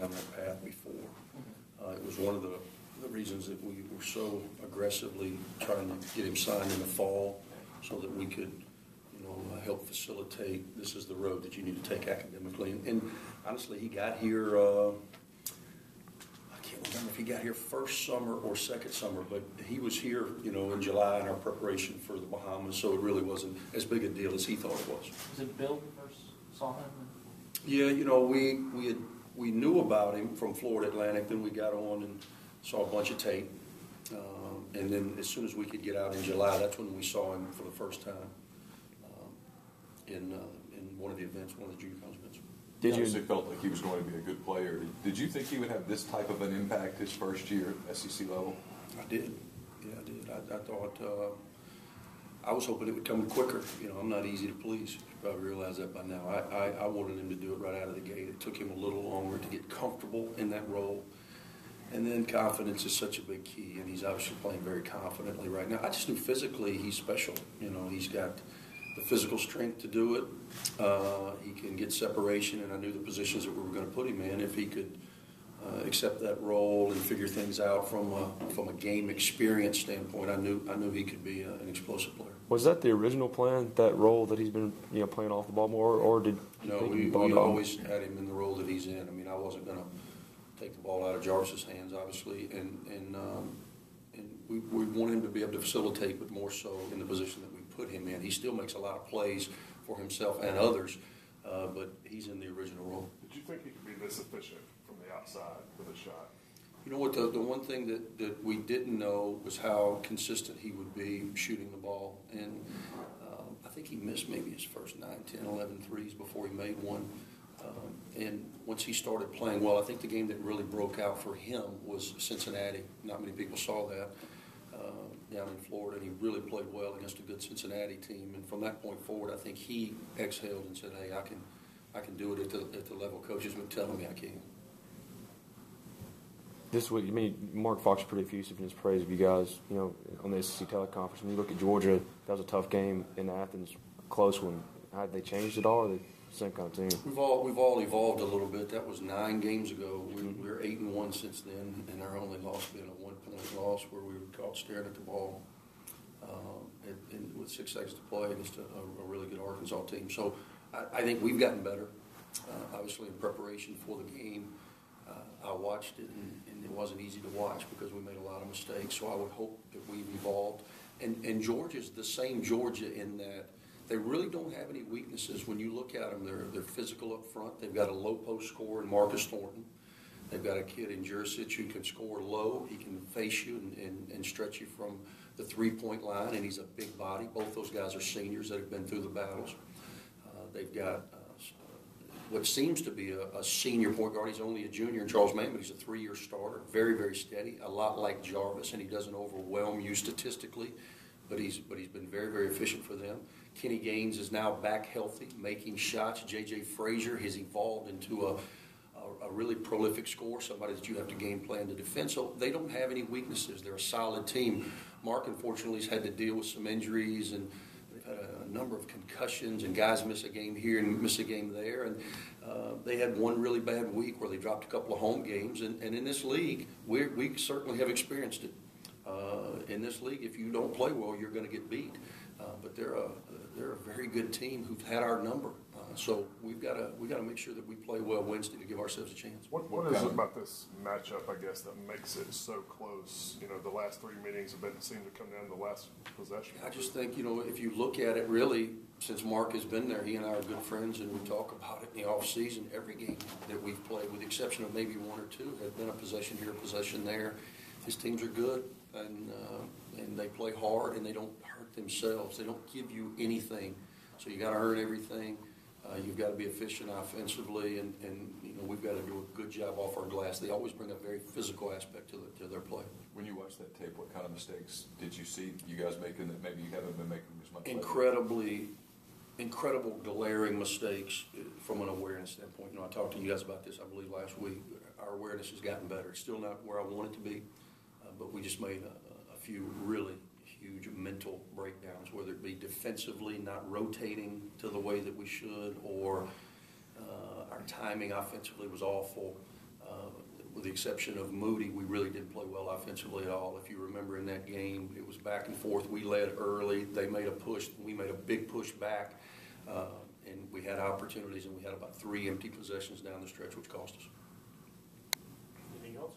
down that path before. It was one of the reasons that we were so aggressively trying to get him signed in the fall so that we could, help facilitate this is the road that you need to take academically. And honestly, he got here, I can't remember if he got here first summer or second summer, but he was here, in July in our preparation for the Bahamas, so it really wasn't as big a deal as he thought it was. Was it Bill who first saw him? Yeah, we knew about him from Florida Atlantic, then we got on and saw a bunch of tape. And then as soon as we could get out in July, that's when we saw him for the first time in one of the events, one of the junior college events. Did you felt like he was going to be a good player? Did you think he would have this type of an impact his first year at SEC level? I did. Yeah, I did. I thought I was hoping it would come quicker. I'm not easy to please. You probably realize that by now. I wanted him to do it right out of the gate. It took him a little longer to get comfortable in that role. And then confidence is such a big key, and he's obviously playing very confidently right now. I just knew physically he's special. He's got the physical strength to do it. He can get separation, and I knew the positions that we were going to put him in if he could accept that role and figure things out from a game experience standpoint. I knew he could be an explosive player. Was that the original plan, that role that he's been playing off the ball more, or did we always had him in the role that he's in? I mean, I wasn't going to take the ball out of Jarvis's hands, obviously, and we want him to be able to facilitate, but more so in the position that we put him in. He still makes a lot of plays for himself and others, but he's in the original role. Did you think he could be this efficient from the outside with a shot? You know what, the one thing that we didn't know was how consistent he would be shooting the ball. And I think he missed maybe his first 9, 10, 11 threes before he made one. And once he started playing well, I think the game that really broke out for him was Cincinnati. Not many people saw that down in Florida, and he really played well against a good Cincinnati team. And from that point forward, I think he exhaled and said, "Hey, I can do it at the level coaches been telling me I can." This week, Mark Fox is pretty effusive in his praise of you guys, on the SEC teleconference. When you look at Georgia, that was a tough game in Athens, a close one. Have they changed at all? Or are they the same kind of team? We've all evolved a little bit. That was 9 games ago. We're 8-1 since then, and our only loss being a 1-point loss where we were caught staring at the ball and with 6 seconds to play against a really good Arkansas team. So I think we've gotten better, obviously in preparation for the game. I watched it, and it wasn't easy to watch because we made a lot of mistakes. So I would hope that we've evolved. And Georgia's the same Georgia in that they really don't have any weaknesses. When you look at them, they're physical up front. They've got a low post scorer in Marcus Thornton. They've got a kid in Jurisic who can score low. He can face you and stretch you from the three-point line, and he's a big body. Both those guys are seniors that have been through the battles. They've got what seems to be a senior point guard. He's only a junior in Charles Mann, but he's a 3-year starter. Very, very steady, a lot like Jarvis, and he doesn't overwhelm you statistically, but he's been very, very efficient for them. Kenny Gaines is now back healthy, making shots. J.J. Frazier has evolved into a really prolific scorer, somebody that you have to game plan to defend. So they don't have any weaknesses. They're a solid team. Mark, unfortunately, has had to deal with some injuries, and they've had a number of concussions, and guys miss a game here and miss a game there. And they had one really bad week where they dropped a couple of home games. And in this league, we certainly have experienced it. In this league, if you don't play well, you're going to get beat. But they're a very good team who've had our number. So we got to make sure that we play well Wednesday to give ourselves a chance. What is it about this matchup, I guess, that makes it so close? The last 3 meetings have seemed to come down to the last possession. I just think, if you look at it really, since Mark has been there, he and I are good friends, and we talk about it in the off season. Every game that we've played, with the exception of maybe 1 or 2, have been a possession here, a possession there. His teams are good, and they play hard, and they don't hurt themselves. They don't give you anything, so you got to earn everything. You've got to be efficient offensively, and we've got to do a good job off our glass. They always bring a very physical aspect to their play. When you watch that tape, what kind of mistakes did you see you guys making that maybe you haven't been making as much? Incredible glaring mistakes from an awareness standpoint. I talked to you guys about this, I believe, last week. Our awareness has gotten better. It's still not where I want it to be, but we just made a few really huge mental breakdowns, whether it be defensively, not rotating to the way that we should, or our timing offensively was awful. With the exception of Moody, we really didn't play well offensively at all. If you remember in that game, it was back and forth. We led early. They made a push. We made a big push back, and we had opportunities, and we had about 3 empty possessions down the stretch, which cost us. Anything else?